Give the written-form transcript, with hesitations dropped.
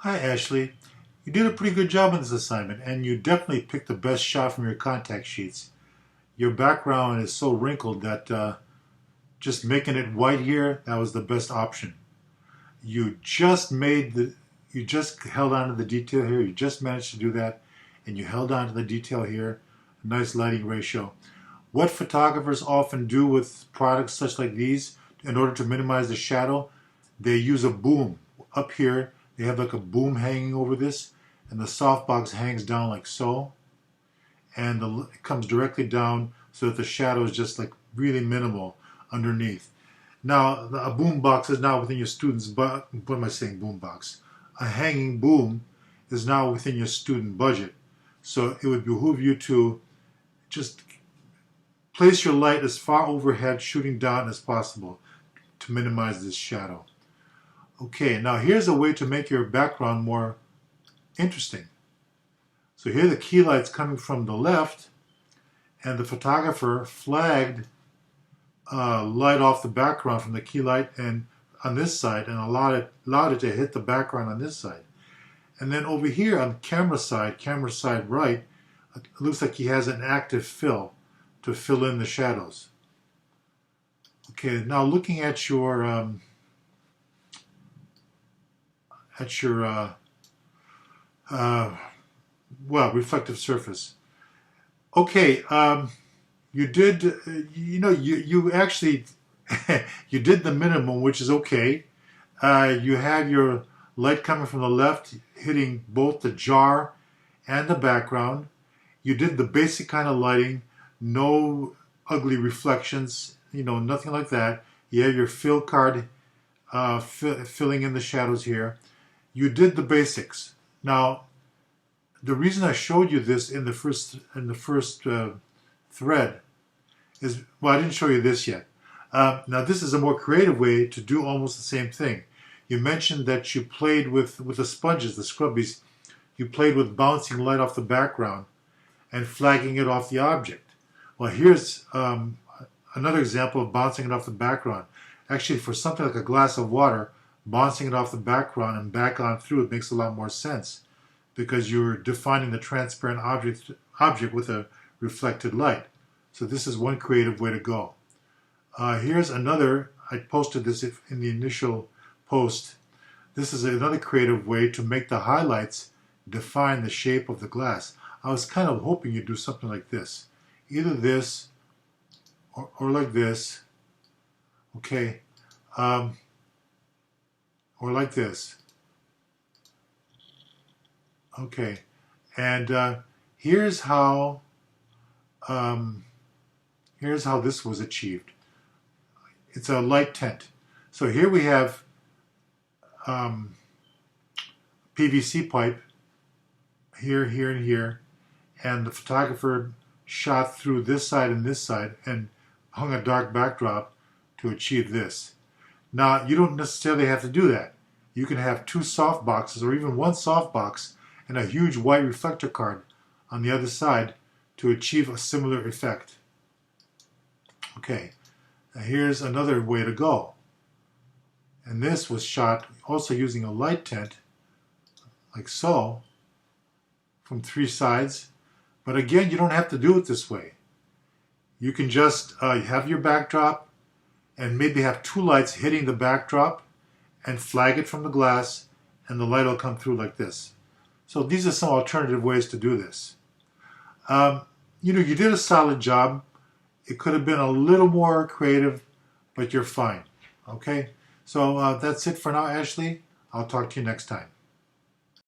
Hi, Ashley. You did a pretty good job on this assignment, and you definitely picked the best shot from your contact sheets. Your background is so wrinkled that just making it white here, that was the best option. You just made the, you just held on to the detail here. You just managed to do that, and you held on to the detail here. A nice lighting ratio. What photographers often do with products such like these, in order to minimize the shadow, they use a boom up here. They have like a boom hanging over this, and the softbox hangs down like so, and it comes directly down so that the shadow is just like really minimal underneath. Now, a boom box is now within your student's what am I saying, boom box? A hanging boom is now within your student budget. So it would behoove you to just place your light as far overhead, shooting down as possible to minimize this shadow. Okay, now here's a way to make your background more interesting. So here the key light's coming from the left, and the photographer flagged light off the background from the key light and on this side, and allowed it to hit the background on this side. And then over here on camera side right, it looks like he has an active fill to fill in the shadows. Okay, now looking at your reflective surface. Okay, you did, you actually, you did the minimum, which is okay. You have your light coming from the left, hitting both the jar and the background. You did the basic kind of lighting, no ugly reflections, nothing like that. You have your fill card filling in the shadows here. You did the basics. Now, the reason I showed you this in the first thread is, well, I didn't show you this yet. Now, this is a more creative way to do almost the same thing. You mentioned that you played with the sponges, the scrubbies. You played with bouncing light off the background and flagging it off the object. Well, here's another example of bouncing it off the background. Actually, for something like a glass of water, bouncing it off the background and back on through it makes a lot more sense, because you're defining the transparent object with a reflected light. So this is one creative way to go. Here's another, I posted this in the initial post. This is another creative way to make the highlights define the shape of the glass. I was kind of hoping you'd do something like this. Either this or like this, okay, or like this. Okay, and here's how this was achieved. It's a light tint. So here we have PVC pipe here, here, and here, and the photographer shot through this side and hung a dark backdrop to achieve this. Now, you don't necessarily have to do that. You can have two soft boxes or even one soft box and a huge white reflector card on the other side to achieve a similar effect. Okay, now here's another way to go. And this was shot also using a light tint, like so, from three sides. But again, you don't have to do it this way. You can just have your backdrop and maybe have two lights hitting the backdrop and flag it from the glass, and the light will come through like this. So these are some alternative ways to do this. You did a solid job. It could have been a little more creative, but you're fine. Okay? So that's it for now, Ashley. I'll talk to you next time.